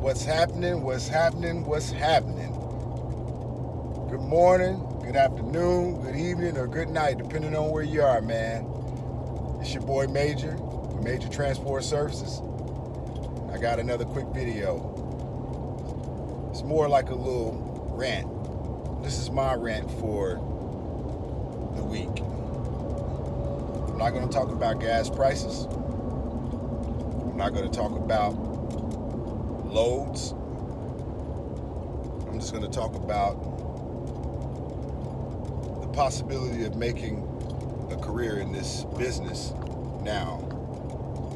What's happening? What's happening? What's happening? Good morning, good afternoon, good evening, or good night, depending on where you are, man. It's your boy Major, with Major Transport Services. I got another quick video. It's more like a little rant. This is my rant for the week. I'm not going to talk about gas prices. I'm not going to talk about loads. I'm just going to talk about the possibility of making a career in this business now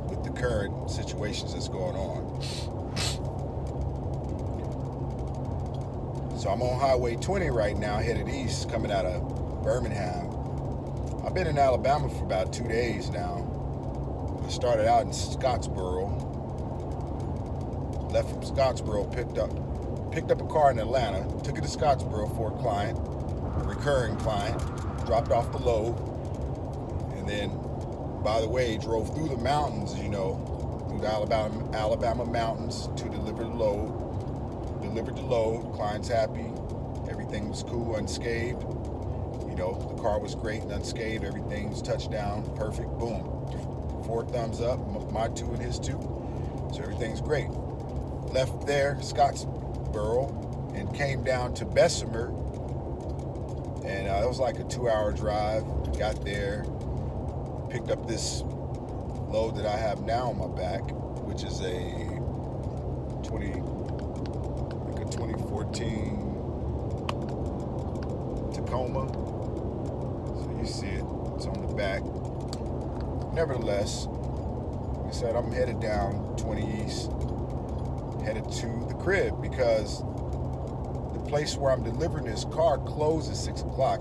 with the current situations that's going on. So I'm on Highway 20 right now, headed east, coming out of Birmingham. I've been in Alabama for about 2 days now. I started out in Scottsboro, left from Scottsboro, picked up a car in Atlanta, took it to Scottsboro for a client, a recurring client, dropped off the load, and then, by the way, drove through the mountains, through the Alabama mountains to deliver the load. Delivered the load, client's happy, everything was cool, unscathed. The car was great and unscathed, everything's touchdown, perfect, boom. 4 thumbs up, my 2 and his 2, so everything's great. Left there, Scottsboro, and came down to Bessemer, and it was like a 2-hour drive. Got there, picked up this load that I have now on my back, which is a 2014 Tacoma. So you see it, it's on the back. Nevertheless, like I said, I'm headed down 20 East, headed to the crib because the place where I'm delivering this car closed at 6 o'clock.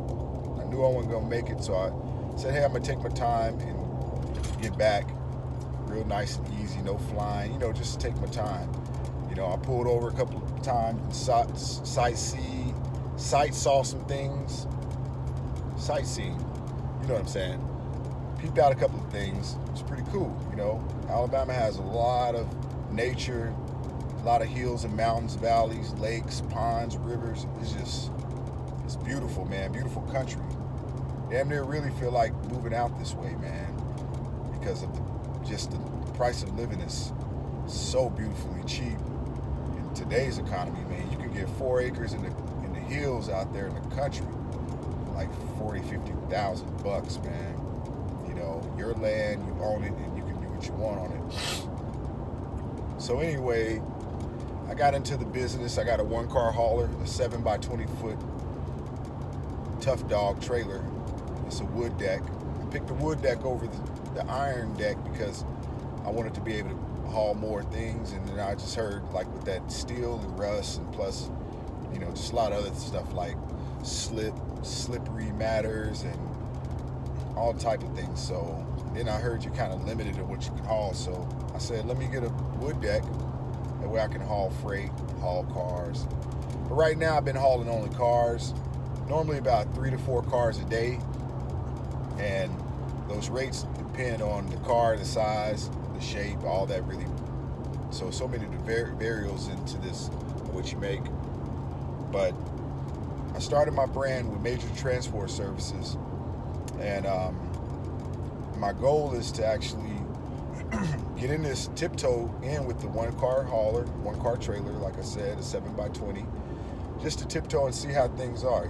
I knew I wasn't gonna make it, so I said, hey, I'm gonna take my time and get back real nice and easy, no flying, just take my time. I pulled over a couple of times and saw some things, sightseeing, you know what I'm saying? Peeped out a couple of things. It's pretty cool, Alabama has a lot of nature, a lot of hills and mountains, valleys, lakes, ponds, rivers. It's beautiful, man. Beautiful country. Damn near really feel like moving out this way, man, because of the price of living is so beautifully cheap. In today's economy, man, you can get 4 acres in the hills out there in the country, like $40,000-$50,000, man. Your land, you own it, and you can do what you want on it. So anyway, I got into the business. I got a 1-car hauler, a 7 by 20 foot tough dog trailer. It's a wood deck. I picked the wood deck over the iron deck because I wanted to be able to haul more things, and then I just heard, like, with that steel and rust, and plus, just a lot of other stuff like slippery matters and all type of things. So then I heard you're kind of limited to what you can haul. So I said, let me get a wood deck. That way I can haul freight, haul cars. But right now I've been hauling only cars. Normally about 3 to 4 cars a day. And those rates depend on the car, the size, the shape, all that really. So many variables into this, what you make. But I started my brand with Major Transport Services, and my goal is to actually get in this, tiptoe in with the 1-car hauler, 1-car trailer, like I said, a 7 by 20, just to tiptoe and see how things are,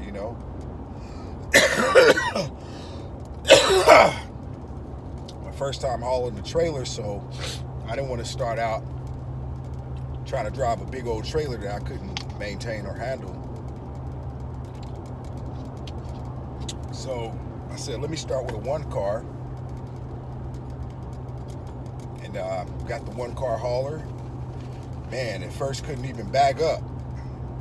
My first time hauling the trailer, so I didn't want to start out trying to drive a big old trailer that I couldn't maintain or handle. So I said, let me start with a 1-car, and got the 1-car hauler. Man, at first couldn't even bag up.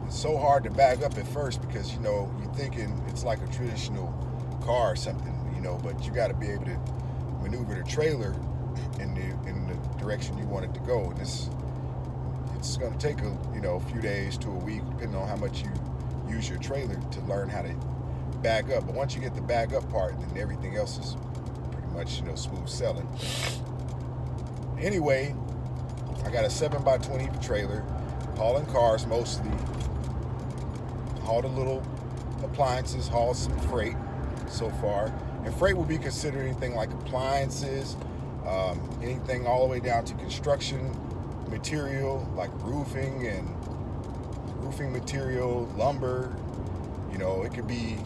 It's so hard to bag up at first because, you're thinking it's like a traditional car or something, but you got to be able to maneuver the trailer in the direction you want it to go. And it's going to take a few days to a week, depending on how much you use your trailer, to learn how to bag up. But once you get the bag up part, then everything else is pretty much smooth sailing. Anyway, I got a 7x20 trailer, hauling cars mostly, haul the little appliances, haul some freight so far. And freight will be considered anything like appliances, anything all the way down to construction material like roofing and roofing material, lumber. You know, it could be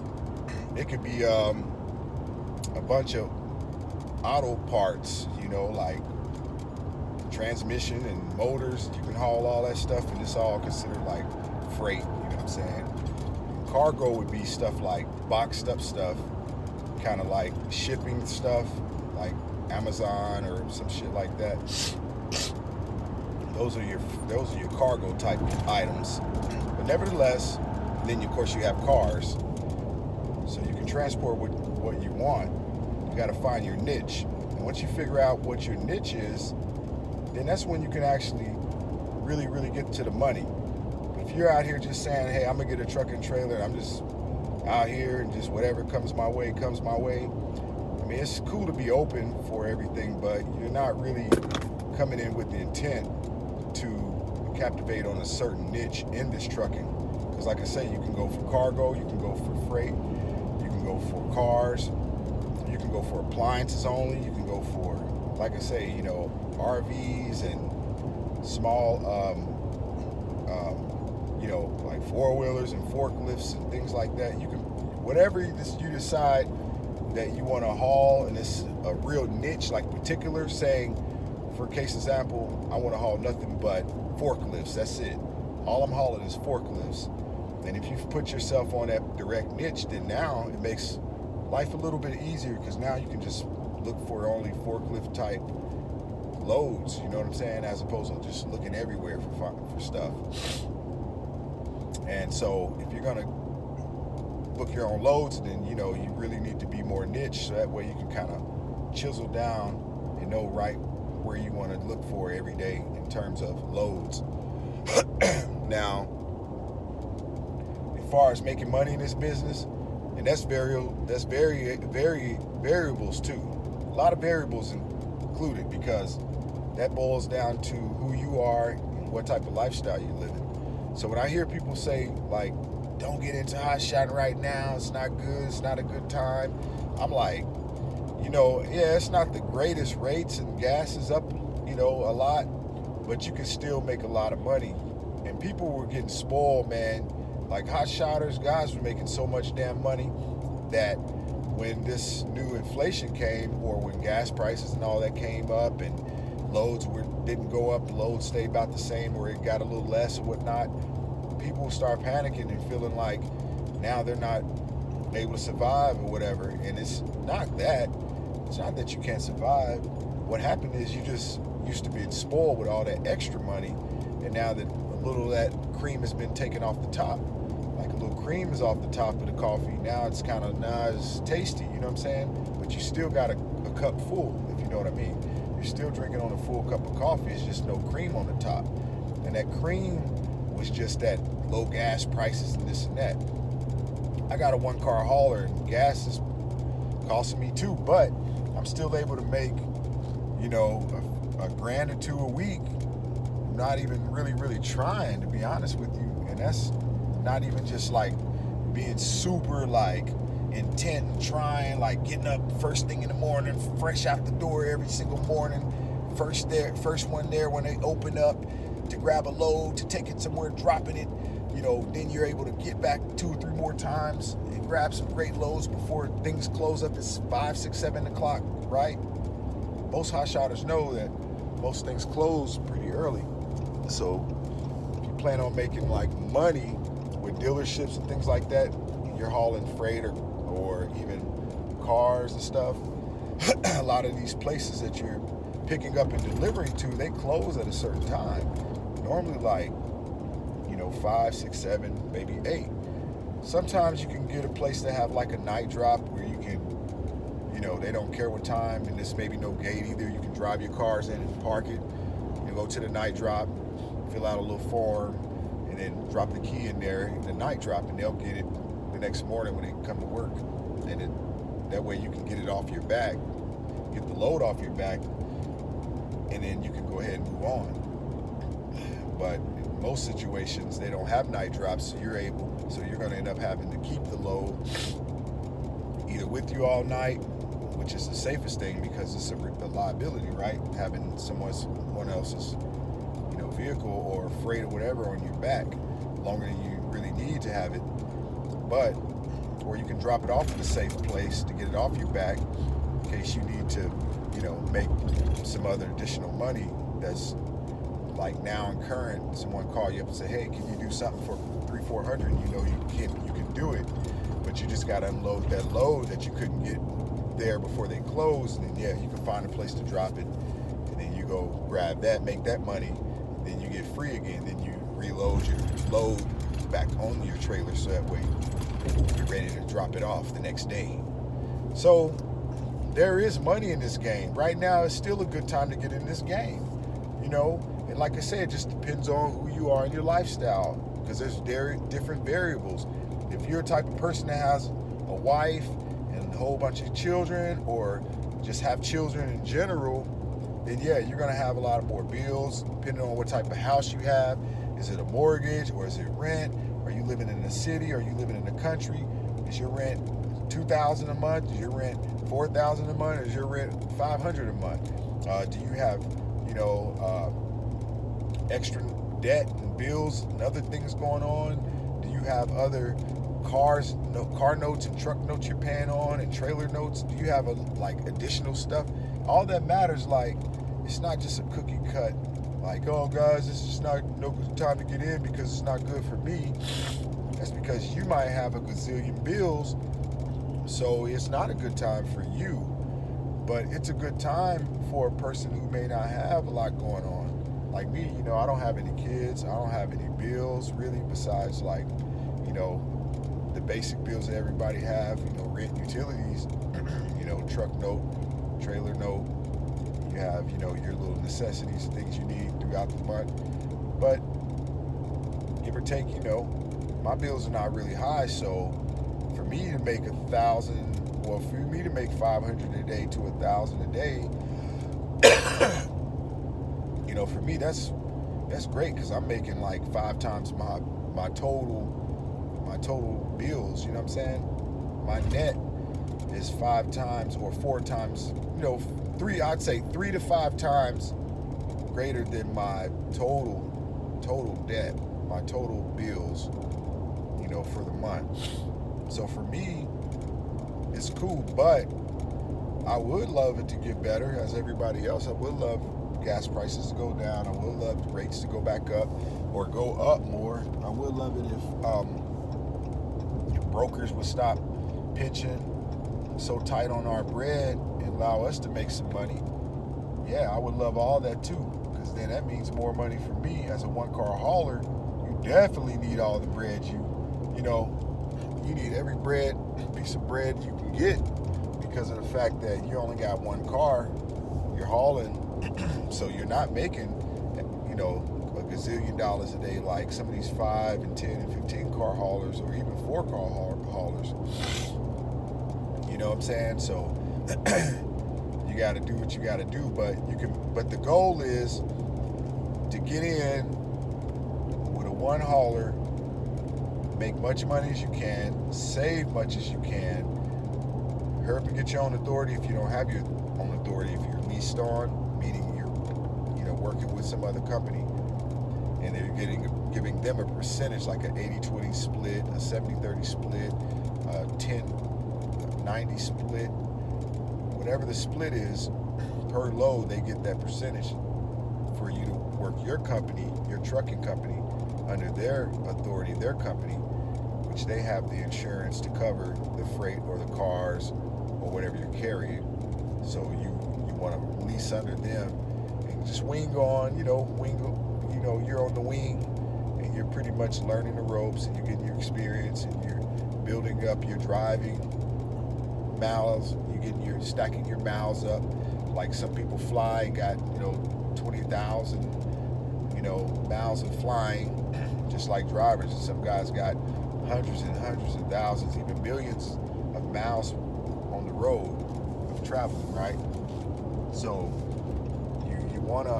a bunch of auto parts, you know, like transmission and motors. You can haul all that stuff, and it's all considered like freight. You know what I'm saying? Cargo would be stuff like boxed up stuff, kind of like shipping stuff, like Amazon or some shit like that. Those are your cargo type items. But nevertheless, then of course you have cars, so you can transport what you want. You got to find your niche, and once you figure out what your niche is, then that's when you can actually really get to the money. But if you're out here just saying, hey, I'm gonna get a truck and trailer, I'm just out here and just whatever comes my way. I mean, it's cool to be open for everything, but you're not really coming in with the intent to captivate on a certain niche in this trucking. Because like I say, you can go for cargo, you can go for freight, you can go for cars, you can go for appliances only, you can go for, like I say, you know, RVs and small, you know, like four-wheelers and forklifts and things like that. You can, whatever you decide that you want to haul, and it's a real niche, like particular, saying, for case example, I want to haul nothing but forklifts. That's it. All I'm hauling is forklifts. And if you put yourself on that direct niche, then now it makes life a little bit easier, because now you can just look for only forklift type loads, you know what I'm saying, as opposed to just looking everywhere for stuff. And so if you're gonna book your own loads, then you know you really need to be more niche, so that way you can kind of chisel down and know right where you want to look for every day in terms of loads. Now, as far as making money in this business, and that's very variables too. A lot of variables included, because that boils down to who you are and what type of lifestyle you're living. So when I hear people say, like, don't get into hot shotting right now, it's not good, it's not a good time, I'm like, you know, yeah, it's not the greatest rates, and gas is up, you know, a lot, but you can still make a lot of money. And people were getting spoiled, man. Like hot shotters, guys were making so much damn money that when this new inflation came, or when gas prices and all that came up, and loads didn't go up, the loads stayed about the same, or it got a little less or whatnot, people start panicking and feeling like now they're not able to survive or whatever. And it's not that you can't survive. What happened is you just used to being spoiled with all that extra money, and now that a little of that cream has been taken off the top, like a little cream is off the top of the coffee, now it's kind of not as tasty, you know what I'm saying? But you still got a cup full, if you know what I mean. You're still drinking on a full cup of coffee, it's just no cream on the top. And that cream was just that low gas prices and this and that. I got a one-car hauler, and gas is costing me too, but I'm still able to make, you know, a grand or two a week, not even really trying, to be honest with you. And that's not even just like being super like intent and trying, like getting up first thing in the morning, fresh out the door every single morning, first one there when they open up to grab a load, to take it somewhere, dropping it, you know, then you're able to get back 2 or 3 more times and grab some great loads before things close up at 5, 6, 7 o'clock, right? Most hot shotters know that most things close pretty early. So if you plan on making like money with dealerships and things like that, you're hauling freight or even cars and stuff, a lot of these places that you're picking up and delivering to, they close at a certain time. Normally like, you know, 5, 6, 7, maybe 8. Sometimes you can get a place that have like a night drop where you can, you know, they don't care what time, and there's maybe no gate either. You can drive your cars in and park it, and go to the night drop, fill out a little form, and then drop the key in there in the night drop, and they'll get it the next morning when they come to work. And that way you can get it off your back, get the load off your back, and then you can go ahead and move on. But most situations, they don't have night drops, so you're going to end up having to keep the load either with you all night, which is the safest thing because it's a liability, right? Having someone else's, vehicle or freight or whatever on your back longer than you really need to have it. But, or you can drop it off at a safe place to get it off your back in case you need to, make some other additional money that's like now and current. Someone call you up and say, hey, can you do something for $300-400? You can do it, but you just got to unload that load that you couldn't get there before they close, and then you can find a place to drop it, and then you go grab that, make that money, then you get free again, then you reload your load back on your trailer so that way you're ready to drop it off the next day. So there is money in this game. Right now it's still a good time to get in this game, and like I said, it just depends on who you are and your lifestyle, because there's different variables. If you're a type of person that has a wife and a whole bunch of children, or just have children in general, then you're going to have a lot of more bills depending on what type of house you have. Is it a mortgage, or is it rent? Are you living in the city? Are you living in the country? Is your rent $2,000 a month? Is your rent $4,000 a month? Is your rent $500 a month? Do you have extra debt and bills and other things going on? Do you have other car notes and truck notes you're paying on, and trailer notes? Do you have additional stuff? All that matters. It's not just a cookie cut, oh guys, this is no good time to get in because it's not good for me. That's because you might have a gazillion bills, so it's not a good time for you. But it's a good time for a person who may not have a lot going on. Like me, I don't have any kids, I don't have any bills really besides the basic bills that everybody have, rent, utilities, truck note, trailer note. You have, your little necessities, things you need throughout the month. But give or take, my bills are not really high. So for me to make for me to make $500 a day to $1,000 a day, for me that's great, because I'm making 5 times my total bills. You know what I'm saying? My net is 5 times or 4 times, I'd say 3 to 5 times greater than my total debt, my total bills, for the month. So for me, it's cool, but I would love it to get better as everybody else. I would love gas prices to go down. I would love rates to go back up or go up more. I would love it if brokers would stop pinching so tight on our bread and allow us to make some money. I would love all that too, because then that means more money for me as a one-car hauler. You definitely need all the bread you need every piece of bread you can get, because of the fact that you only got one car you're hauling. So you're not making a gazillion dollars a day like some of these 5 and 10 and 15 car haulers, or even 4 car haulers. You know what I'm saying? So you got to do what you got to do, but the goal is to get in with a one hauler, make much money as you can, save much as you can, hurry up and get your own authority if you don't have your own authority. If you're leased on, meaning you're working with some other company, and they're giving them a percentage, like an 80-20 split, a 70-30 split, a 10-90 split, whatever the split is per load, they get that percentage for you to work your company, your trucking company, under their authority, their company, which they have the insurance to cover the freight or the cars or whatever you're carrying. So you want to lease under them and just wing on, you're on the wing and you're pretty much learning the ropes, and you're getting your experience, and you're building up your driving miles, you're stacking your miles up. Like some people fly and got 20,000 miles of flying, just like drivers, and some guys got hundreds and hundreds of thousands, even millions of miles on the road of traveling, right? So you want to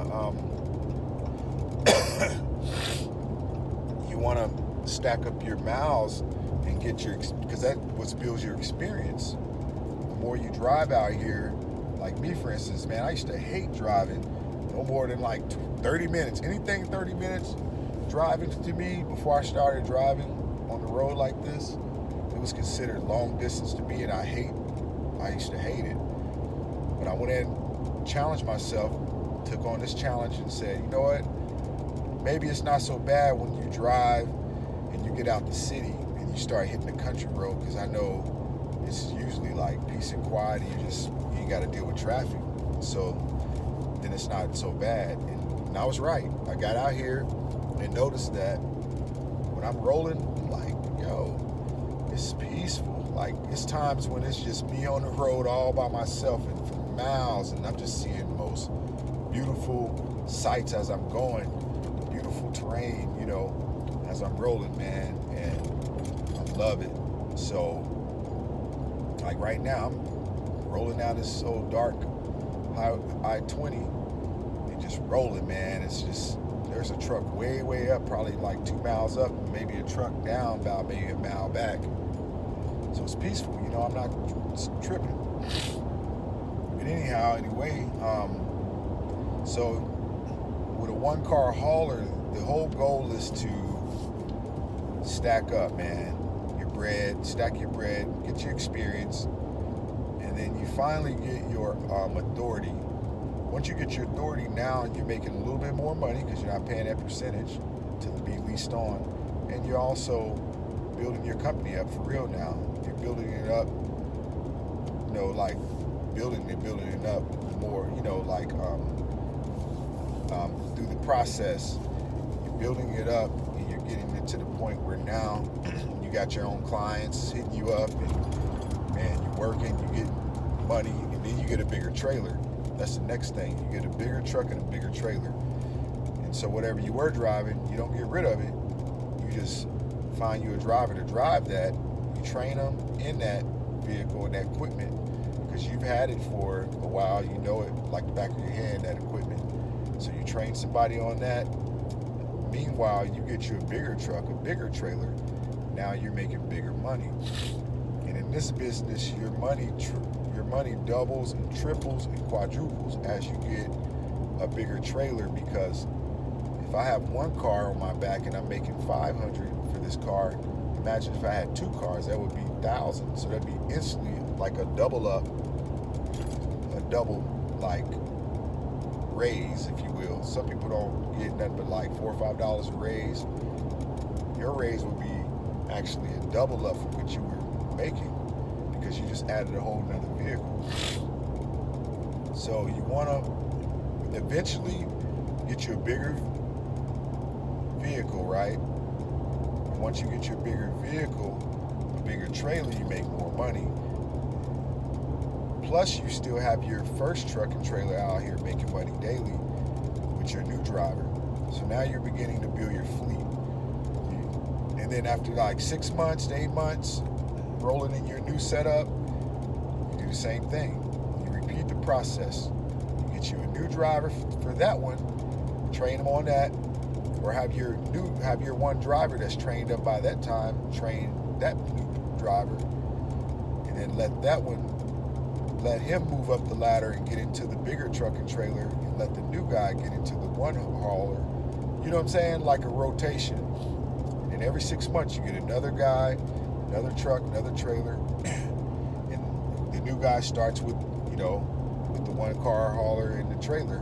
you want to stack up your miles and get your, because that what builds your experience. The more you drive out here, like me for instance, man, I used to hate driving no more than like 30 minutes. Anything 30 minutes driving to me before I started driving on the road like this, it was considered long distance to me, and I used to hate it. But I went in, challenged myself, took on this challenge and said, you know what, maybe it's not so bad when you drive and you get out the city and you start hitting the country road, because I know it's usually like peace and quiet, and you ain't got to deal with traffic. So then it's not so bad. And I was right. I got out here and noticed that when I'm rolling, I'm like, yo, it's peaceful. Like, it's times when it's just me on the road all by myself and for miles, and I'm just seeing the most beautiful sights as I'm going, beautiful terrain, you know, as I'm rolling, man, and I love it. So, like right now, I'm rolling down this so dark I-20 and just rolling, man. It's just, there's a truck way, way up, probably like 2 miles up, and maybe a truck down about maybe a mile back. So it's peaceful, you know, I'm not tripping. But anyhow, anyway, so with a 1-car hauler, the whole goal is to stack up, man. Your bread, stack your bread, get your experience, and then you finally get your authority. Once you get your authority, now you're making a little bit more money because you're not paying that percentage to be leased on, and you're also building your company up for real now. You're building it up, you know, like building it up more, you know, like through the process. You're building it up, and you're getting it to the point where now you got your own clients hitting you up, and man, you're working, you get money, and then you get a bigger trailer. That's the next thing. You get a bigger truck and a bigger trailer. And so whatever you were driving, you don't get rid of it. You just find you a driver to drive that. You train them in that vehicle and that equipment, because you've had it for a while. You know it like the back of your hand, that equipment. So you train somebody on that. Meanwhile, you get you a bigger truck, a bigger trailer. Now you're making bigger money. And in this business, your money doubles and triples and quadruples as you get a bigger trailer, because if I have 1 car on my back and I'm making $500 for this car, imagine if I had 2 cars, that would be $1,000. So that'd be instantly like a double like raise, if you will. Some people don't get nothing but like $4 or $5 a raise. Your raise would be actually a double up from what you were making, because you just added a whole nother vehicle. So you want to eventually get you a bigger vehicle, right? And once you get your bigger vehicle, a bigger trailer, you make more money. Plus, you still have your first truck and trailer out here making money daily with your new driver. So now you're beginning to build your fleet. And then after like 6 months to 8 months, rolling in your new setup, you do the same thing. You repeat the process. You get you a new driver for that one, train them on that, or have your one driver that's trained up by that time train that new driver, and then let him move up the ladder and get into the bigger truck and trailer, and let the new guy get into the one hauler. You know what I'm saying? Like a rotation. And every 6 months you get another guy, another truck, another trailer, and the new guy starts with, you know, with the 1-car hauler and the trailer.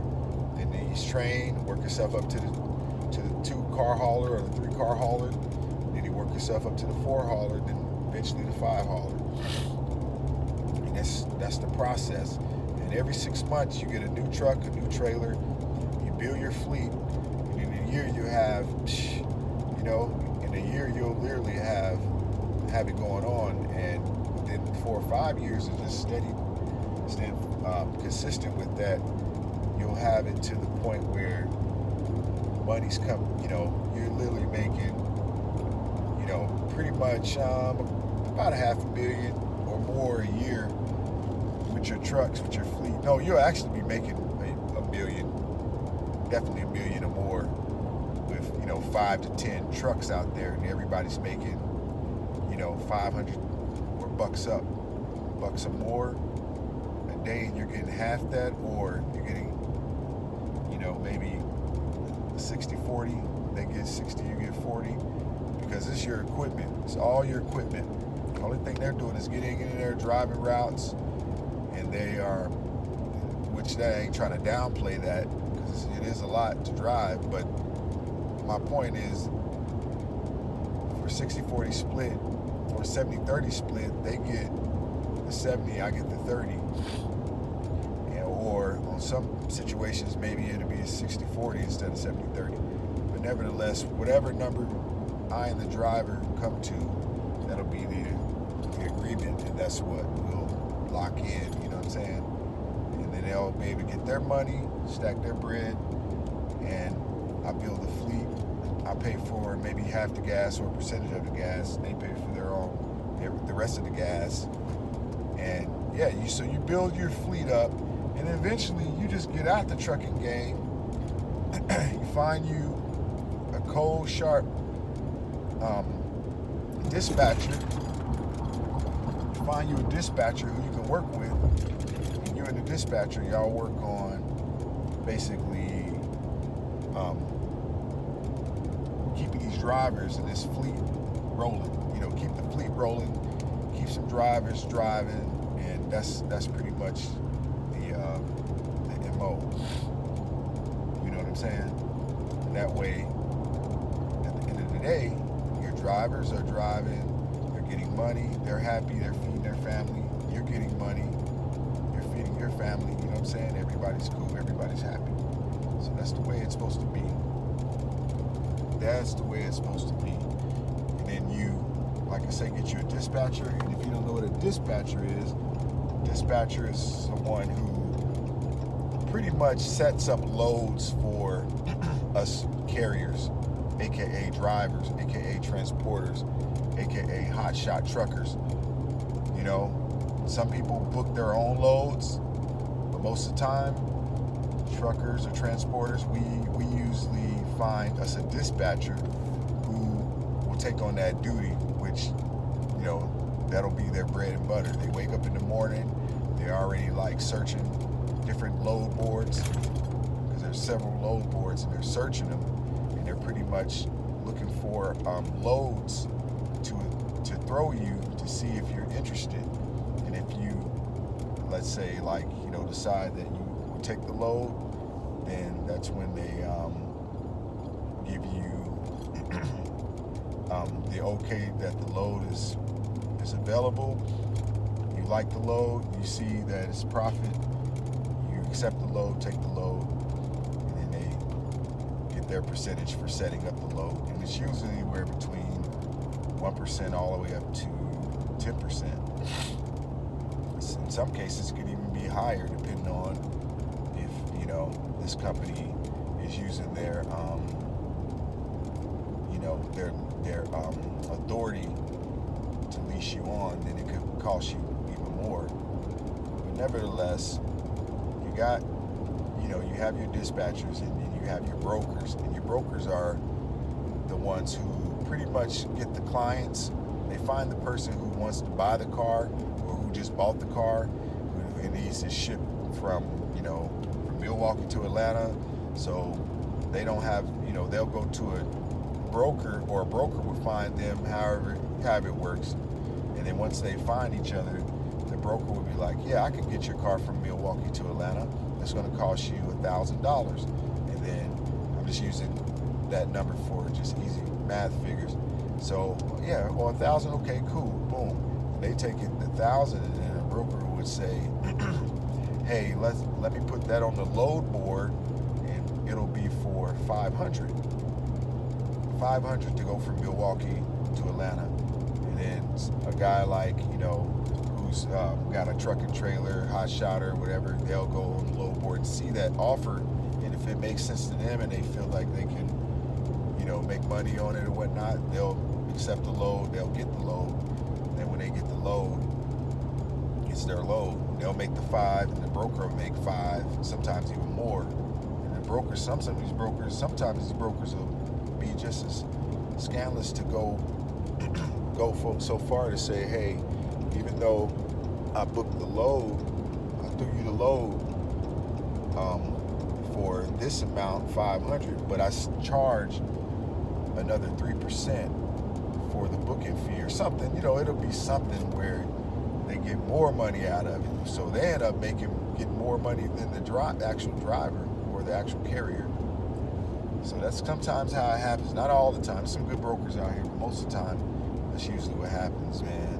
And then he's trained, work himself up to the 2-car hauler or the 3-car hauler. Then he work himself up to the 4 hauler, then eventually the 5 hauler. And that's the process. And every 6 months you get a new truck, a new trailer. You build your fleet, and in a year you have, you know, in a year you'll literally have it going on, and within 4 or 5 years of just steady, consistent with that, you'll have it to the point where money's come. You know, you're literally making, you know, pretty much about $500,000 or more a year with your trucks, with your fleet. No, you'll actually be making a million, definitely $1 million or more with, 5 to 10 trucks out there, and everybody's making, 500 or bucks or more a day, and you're getting half that, or you're getting, maybe 60-40. They get 60, you get 40, because it's your equipment. It's all your equipment. The only thing they're doing is getting in there, driving routes, and they are, which that ain't trying to downplay that, because it is a lot to drive, but my point is, for 60-40 split or 70-30 split, they get the 70, I get the 30. Or on some situations, maybe it'll be 60-40 instead of 70-30. But nevertheless, whatever number I and the driver come to, that'll be the agreement, and that's what we'll lock in, you know what I'm saying? And then they'll be able to get their money, stack their bread, and I build a fleet. I pay for maybe half the gas or a percentage of the gas. They pay for the rest of the gas. And yeah, so you build your fleet up, and eventually you just get out the trucking game. You find you a cold, sharp dispatcher. You find you a dispatcher who you can work with. And you and the dispatcher, y'all work on basically keeping these drivers and this fleet rolling. Keep the fleet rolling, keep some drivers driving, and that's pretty much the MO. You know what I'm saying? And that way, at the end of the day, your drivers are driving, they're getting money, they're happy, they're feeding their family, you're getting money, you're feeding your family, you know what I'm saying? Everybody's cool, everybody's happy. So that's the way it's supposed to be. That's the way it's supposed to be. And then you, like I say, get you a dispatcher. And if you don't know what a dispatcher is someone who pretty much sets up loads for us carriers, aka drivers, aka transporters, aka hotshot truckers. Some people book their own loads, but most of the time, truckers or transporters, we usually find us a dispatcher who will take on that duty, which, that'll be their bread and butter. They wake up in the morning, they're already searching different load boards, because there's several load boards, and they're searching them, and they're pretty much looking for loads to throw you to see if you're interested. And if you, let's say, decide that you will take the load, then that's when they give you the okay that the load is available. You like the load, you see that it's profit, you accept the load, take the load, and then they get their percentage for setting up the load. And it's usually anywhere between 1% all the way up to 10%. In some cases, it could even be higher, depending on if this company is using their authority to leash you on, then it could cost you even more. But nevertheless, you have your dispatchers, and then you have your brokers, and your brokers are the ones who pretty much get the clients. They find the person who wants to buy the car, or who just bought the car, who needs to ship from Milwaukee to Atlanta. So they don't have, they'll go to a broker, or a broker will find them, however it works. And then once they find each other, the broker will be like, yeah, I can get your car from Milwaukee to Atlanta. It's going to cost you $1,000. And then I'm just using that number for just easy math figures. So yeah, or 1,000, okay, cool, boom. They take it 1,000, and then a broker would say, hey, let me put that on the load board, and it'll be for 500 to go from Milwaukee to Atlanta. And then a guy who's got a truck and trailer, hot shot or whatever, they'll go on the load board and see that offer, and if it makes sense to them and they feel like they can make money on it or whatnot, they'll accept the load, they'll get the load. And then when they get the load, it's their load, they'll make the 5, and the broker will make 5, sometimes even more. And the brokers, sometimes these brokers will be just as scandalous to go so far to say, hey, even though I booked the load, I threw you the load for this amount, 500, but I charge another 3% for the booking fee or something. You know, it'll be something where they get more money out of it. So they end up getting more money than the actual driver or the actual carrier. So that's sometimes how it happens. Not all the time. There's some good brokers out here, but most of the time, that's usually what happens, man.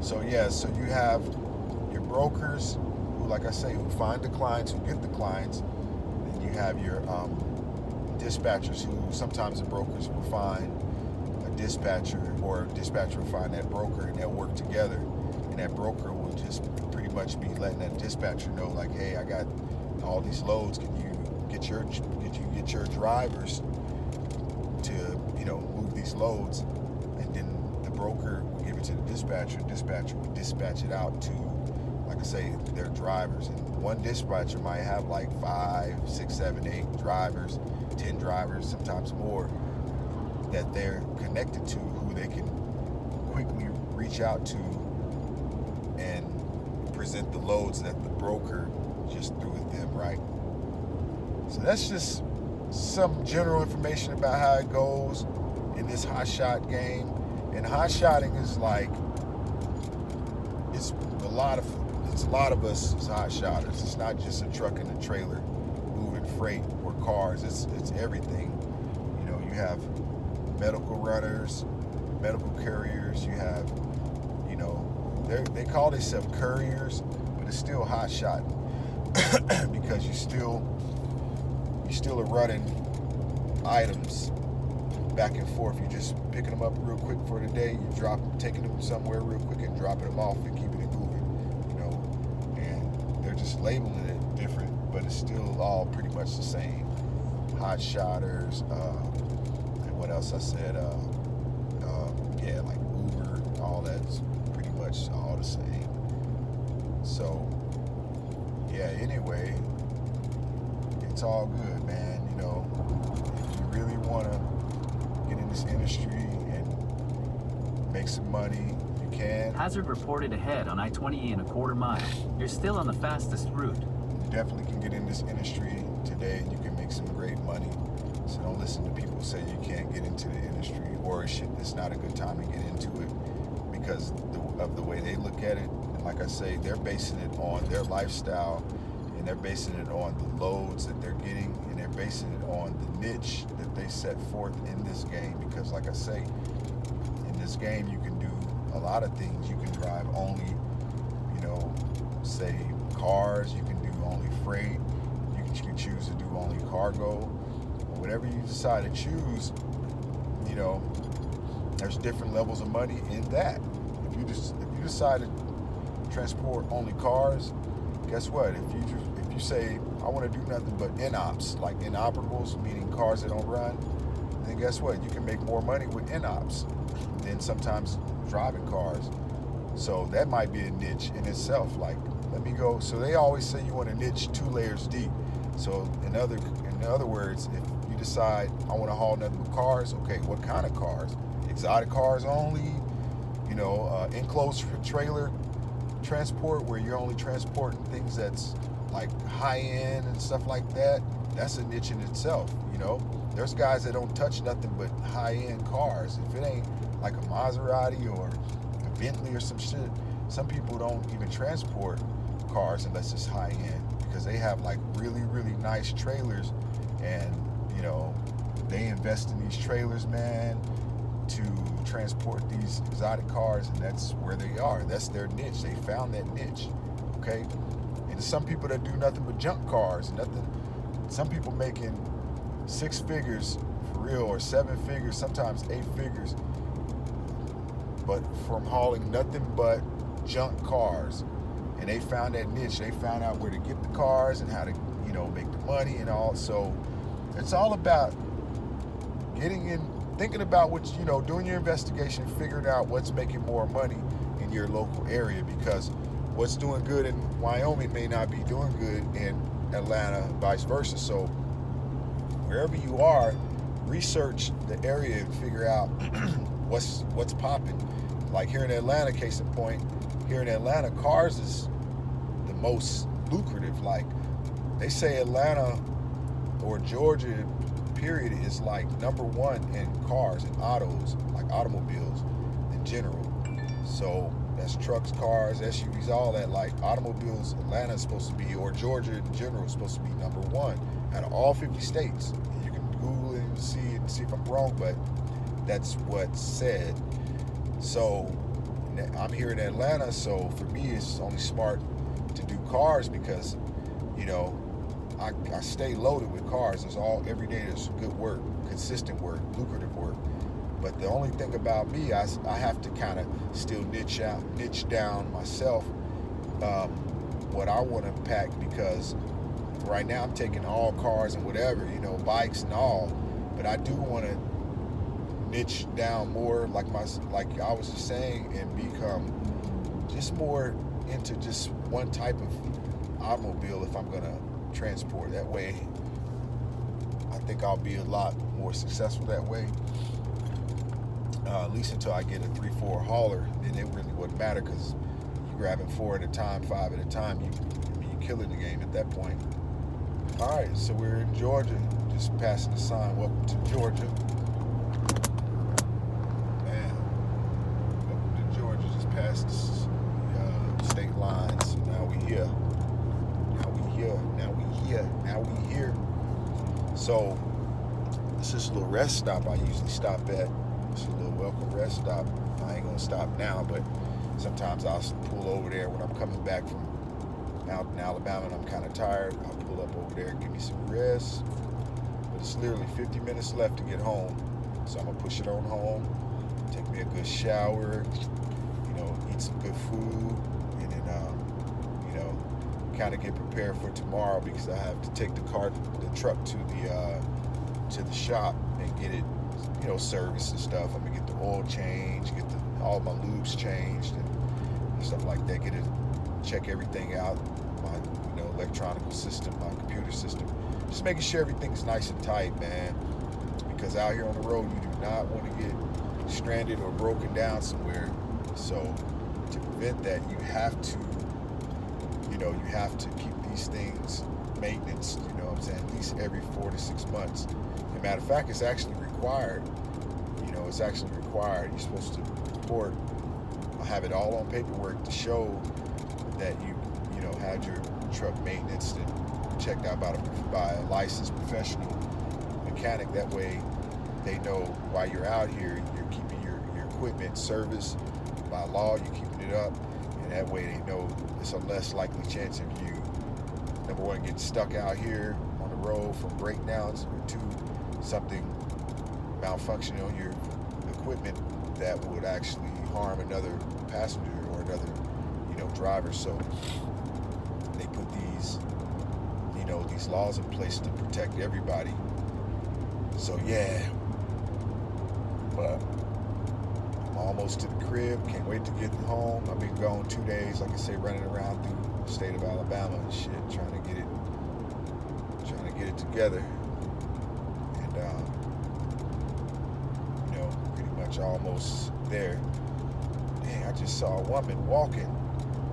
So yeah, so you have your brokers who, like I say, who find the clients, who get the clients. Then you have your dispatchers who sometimes the brokers will find a dispatcher, or a dispatcher will find that broker, and they'll work together. And that broker will just pretty much be letting that dispatcher know, like, hey, I got all these loads. Can you get your drivers to, you know, move these loads? And then the broker will give it to the dispatcher. The dispatcher will dispatch it out to, like I say, their drivers. And one dispatcher might have like 5, 6, 7, 8 drivers, 10 drivers, sometimes more, that they're connected to, who they can quickly reach out to and present the loads that the broker just threw at them, right? So that's just some general information about how it goes in this hot shot game. And hot shotting is like, it's a lot of us as hot shotters. It's not just a truck and a trailer moving freight or cars. It's everything. You know, you have medical runners, medical carriers. You have, you know, they call themselves couriers, but it's still hot shotting because you still are running items back and forth. You're just picking them up real quick for the day. You taking them somewhere real quick and dropping them off and keeping it moving. You know, and they're just labeling it different, but it's still all pretty much the same. Hot shotters, and what else I said? Yeah, like Uber, all that's pretty much all the same. So, yeah. Anyway, it's all good, man. You know, if you really want to get in this industry and make some money, you can. Hazard reported ahead on I-20 in a quarter mile. You're still on the fastest route. You definitely can get in this industry today and you can make some great money. So don't listen to people say you can't get into the industry, or it's not a good time to get into it because of the way they look at it. And like I say, they're basing it on their lifestyle, and they're basing it on the loads that they're getting, and they're basing it on the niche that they set forth in this game. Because like I say, in this game you can do a lot of things. You can drive only, you know, say cars. You can do only freight. You can choose to do only cargo. Whatever you decide to choose, you know, there's different levels of money in that. If you decide to transport only cars, guess what? If you say, I want to do nothing but inops, like inoperables, meaning cars that don't run, then guess what? You can make more money with inops than sometimes driving cars. So that might be a niche in itself. Like, let me go. So they always say you want to niche 2 layers deep. So in other words, if you decide I want to haul nothing but cars, okay, what kind of cars? Exotic cars only, you know, enclosed trailer transport where you're only transporting things that's like high end and stuff like that. That's a niche in itself, you know. There's guys that don't touch nothing but high end cars. If it ain't like a Maserati or a Bentley or some shit, some people don't even transport cars unless it's high end because they have like really, really nice trailers, and you know, they invest in these trailers, man, to transport these exotic cars, and that's where they are. That's their niche. They found that niche, okay? And there's some people that do nothing but junk cars, nothing. Some people making 6 figures for real, or 7 figures, sometimes 8 figures, but from hauling nothing but junk cars. And they found that niche. They found out where to get the cars and how to, you know, make the money and all. So it's all about getting in, thinking about what, you know, doing your investigation, figuring out what's making more money in your local area, because what's doing good in Wyoming may not be doing good in Atlanta, vice versa. So wherever you are, research the area and figure out what's popping. Like here in Atlanta, case in point, here in Atlanta, cars is the most lucrative. Like they say Atlanta or Georgia, period, is like number one in cars and autos, like automobiles in general. So that's trucks, cars, SUVs, all that. Like automobiles, Atlanta is supposed to be, or Georgia in general is supposed to be number one out of all 50 states. You can Google it and see if I'm wrong, but that's what's said. So I'm here in Atlanta, so for me it's only smart to do cars because, you know, I stay loaded with cars. Every day there's good work, consistent work, lucrative work. But the only thing about me, I have to kind of still niche down myself what I want to pack, because right now I'm taking all cars and whatever, you know, bikes and all. But I do want to niche down more, like I was just saying, and become just more into just one type of automobile if I'm gonna transport. That way I think I'll be a lot more successful that way, at least until I get a 3-4 hauler. Then it really wouldn't matter, because you're grabbing 4 at a time, 5 at a time, you're killing the game at that point. All right, so we're in Georgia, just passing the sign, welcome to Georgia. Past the state lines. Now we here. So this is a little rest stop I usually stop at. It's a little welcome rest stop. I ain't gonna stop now, but sometimes I'll pull over there when I'm coming back from out in Alabama and I'm kind of tired. I'll pull up over there and give me some rest. But it's literally 50 minutes left to get home, so I'm gonna push it on home, take me a good shower, eat some good food, and then kind of get prepared for tomorrow, because I have to take the truck to the shop and get it, serviced and stuff. I'm gonna get the oil changed, get all my lubes changed and stuff like that. Get it, check everything out, my electronic system, my computer system, just making sure everything's nice and tight, man. Because out here on the road, you do not want to get stranded or broken down somewhere. So to prevent that, you have to keep these things maintenance, at least every 4 to 6 months. As a matter of fact, it's actually required. You're supposed to report, have it all on paperwork to show that you had your truck maintenance and checked out by a licensed professional mechanic. That way they know while you're out here, you're keeping your equipment serviced. By law, you're keeping it up, and that way they know it's a less likely chance of you, number one, getting stuck out here on the road from breakdowns, or 2, something malfunctioning on your equipment that would actually harm another passenger or another, driver. So they put these laws in place to protect everybody. So yeah, but almost to the crib. Can't wait to get home. I've been gone 2 days, like I say, running around through the state of Alabama and shit, trying to get it together. And pretty much almost there. Dang, I just saw a woman walking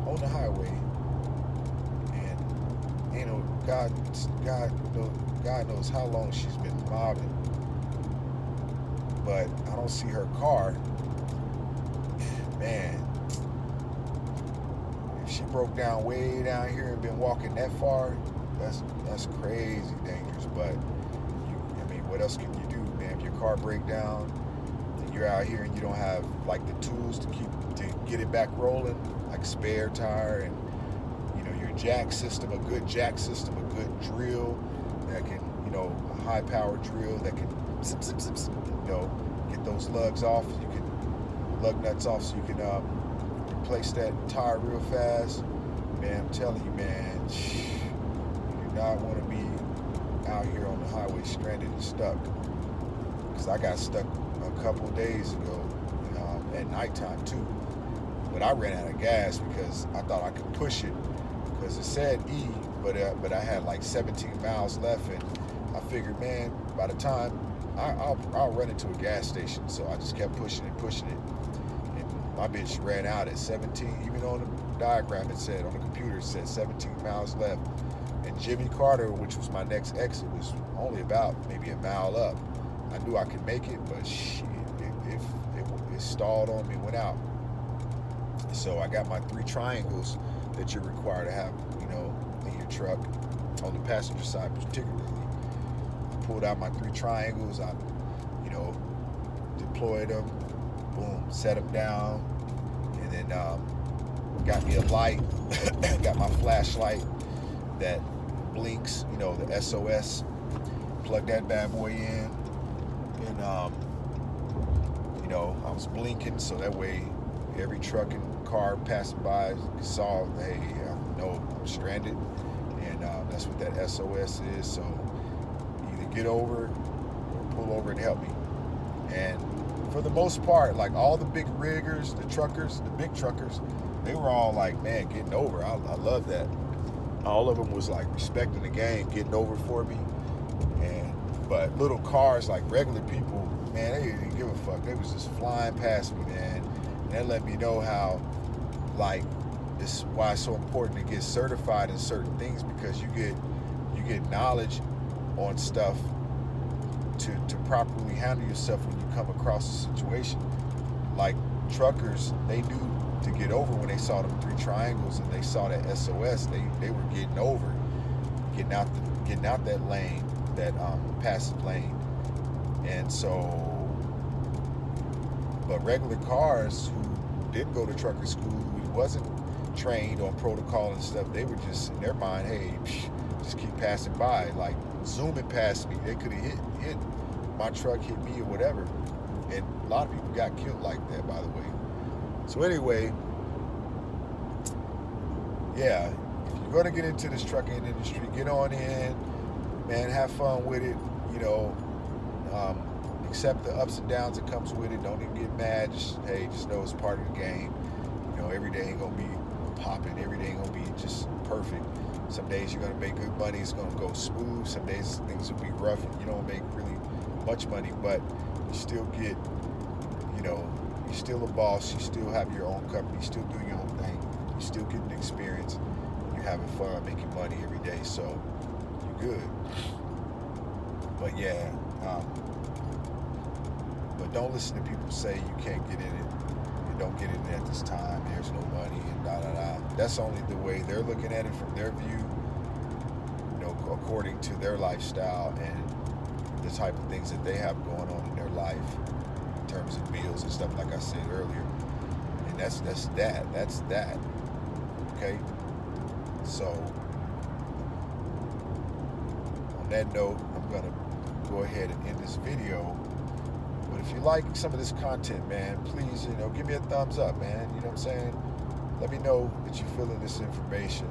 on the highway, and God knows how long she's been mobbing, but I don't see her car. Man, if she broke down way down here and been walking that far, that's crazy dangerous. But what else can you do, man? If your car break down and you're out here and you don't have like the tools to get it back rolling, like spare tire and your jack system, a good drill that can, a high power drill that can zip, zip, zip, zip, get those lugs off. Lug nuts off so you can replace that tire real fast. Man, I'm telling you, man, you do not want to be out here on the highway stranded and stuck. Because I got stuck a couple of days ago at nighttime too. But I ran out of gas because I thought I could push it, because it said E, but I had like 17 miles left, and I figured, man, by the time I'll run into a gas station. So I just kept pushing it. And my bitch ran out at 17. Even on the diagram, it said, on the computer, it said 17 miles left. And Jimmy Carter, which was my next exit, was only about maybe a mile up. I knew I could make it, but shit, it stalled on me, went out. So I got my 3 triangles that you're required to have, you know, in your truck, on the passenger side particularly. I pulled out my 3 triangles, I, you know, deployed them, boom, set them down, and then got me a light, got my flashlight that blinks, you know, the SOS, plug that bad boy in, and you know, I was blinking so that way every truck and car passing by saw, hey, I know I'm stranded, and that's what that SOS is. So either get over or pull over and help me. And for the most part, like all the big riggers, the truckers, the big truckers, they were all like, man, getting over. I love that. All of them was like respecting the game, getting over for me. But little cars, like regular people, man, they didn't give a fuck. They was just flying past me, man. And that let me know how, like, this is why it's so important to get certified in certain things, because you get knowledge on stuff to properly handle yourself when you come across a situation. Like truckers, they knew to get over when they saw them 3 triangles and they saw that SOS. They were getting over, getting out that lane, that passive lane. And so, but regular cars who didn't go to trucker school, who wasn't trained on protocol and stuff, they were just in their mind, hey, just keep passing by, like zooming past me. They could have hit my truck, hit me or whatever. And a lot of people got killed like that, by the way. So anyway, yeah, if you're gonna get into this trucking industry, get on in, man, have fun with it, you know, accept the ups and downs that comes with it. Don't even get mad. Just know it's part of the game. You know, every day ain't gonna be popping. Every day ain't gonna be just perfect. Some days you're gonna make good money. It's gonna go smooth. Some days things will be rough and you don't make really much money, but you still get, you know, you're still a boss. You still have your own company. You still doing your own thing. You still getting experience. You're having fun, making money every day. So you're good. But yeah, but don't listen to people say you can't get in it. You don't get in it at this time. There's no money and da da da. That's only the way they're looking at it from their view. You know, according to their lifestyle and the type of things that they have going on in their life in terms of bills and stuff. Like I said earlier, and that's that. Okay, so on that note, I'm gonna go ahead and end this video. But if you like some of this content, man, please, you know, give me a thumbs up, man. You know what I'm saying? Let me know that you're feeling this information,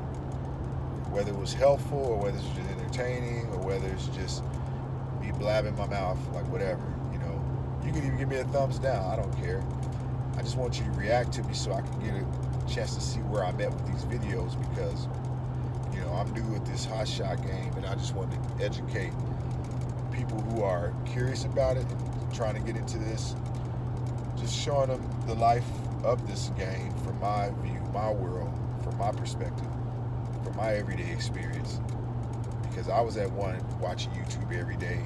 whether it was helpful or whether it's just entertaining or whether it's just me blabbing my mouth, like whatever, you know. You can even give me a thumbs down. I don't care. I just want you to react to me so I can get a chance to see where I'm at with these videos, because, you know, I'm new at this hot shot game and I just want to educate people who are curious about it and trying to get into this, just showing them the life of this game from my view, my world, from my perspective, from my everyday experience. Because I was at one watching YouTube every day,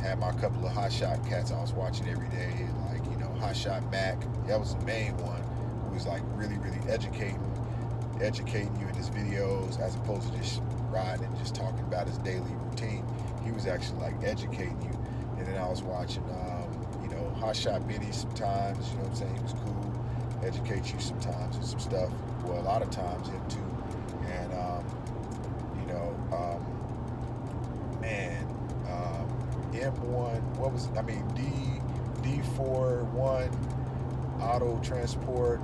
had my couple of hot shot cats I was watching every day, like, you know, Hot Shot Mac, that was the main one, who was like really educating you in his videos, as opposed to just riding and just talking about his daily routine. He was actually like educating you. And then I was watching, you know, Hot Shot Benny sometimes, you know what I'm saying? He was cool, educate you sometimes and some stuff. Well, a lot of times him too. And, you know, man, M1, what was it? I mean, D41 Auto Transport.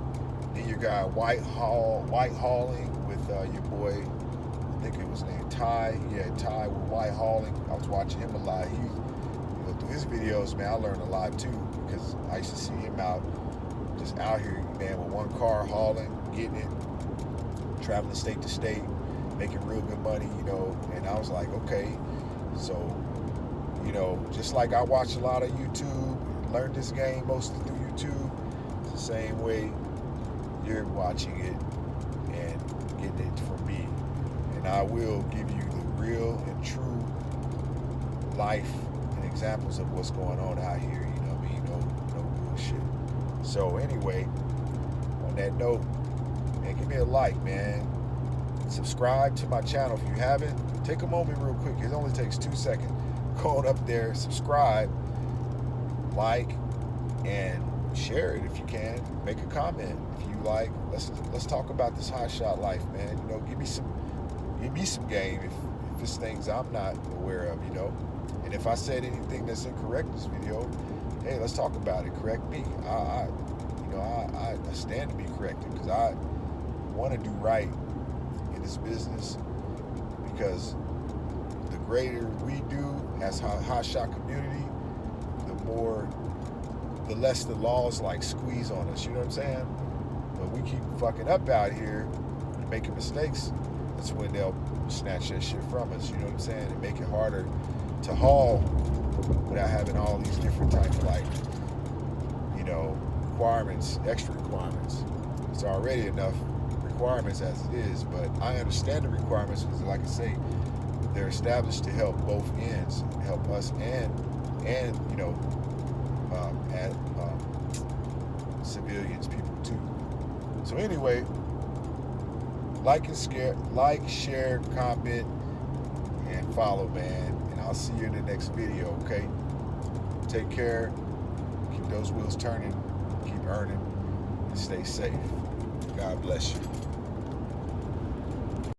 Then you got White Hauling with your boy, I think it was named Ty. Yeah, Ty with White Hauling. I was watching him a lot. He, you know, through his videos, man, I learned a lot too, because I used to see him just out here, man, with one car hauling, getting it, traveling state to state, making real good money, you know. And I was like, okay, so, You know, just like I watch a lot of YouTube, learned this game mostly through YouTube, it's the same way you're watching it and getting it from me. And I will give you the real and true life and examples of what's going on out here, you know what I mean? No bullshit. So anyway, on that note, man, give me a like, man. Subscribe to my channel if you haven't. Take a moment real quick. It only takes 2 seconds. Go on up there, subscribe, like, and share it if you can. Make a comment if you like. Let's talk about this hot shot life, man. You know, give me some game if it's things I'm not aware of, you know. And if I said anything that's incorrect in this video, hey, let's talk about it. Correct me. I stand to be corrected because I want to do right in this business, because the greater we do as a hot shot community, the less the laws like squeeze on us, you know what I'm saying? But we keep fucking up out here and making mistakes, that's when they'll snatch that shit from us, you know what I'm saying? And make it harder to haul without having all these different types of, like, you know, requirements, extra requirements. It's already enough requirements as it is, but I understand the requirements because, like I say, they're established to help both ends, help us and you know, civilians, people too. So anyway, like, share, comment, and follow, man. And I'll see you in the next video, okay? Take care. Keep those wheels turning. Keep earning. And stay safe. God bless you.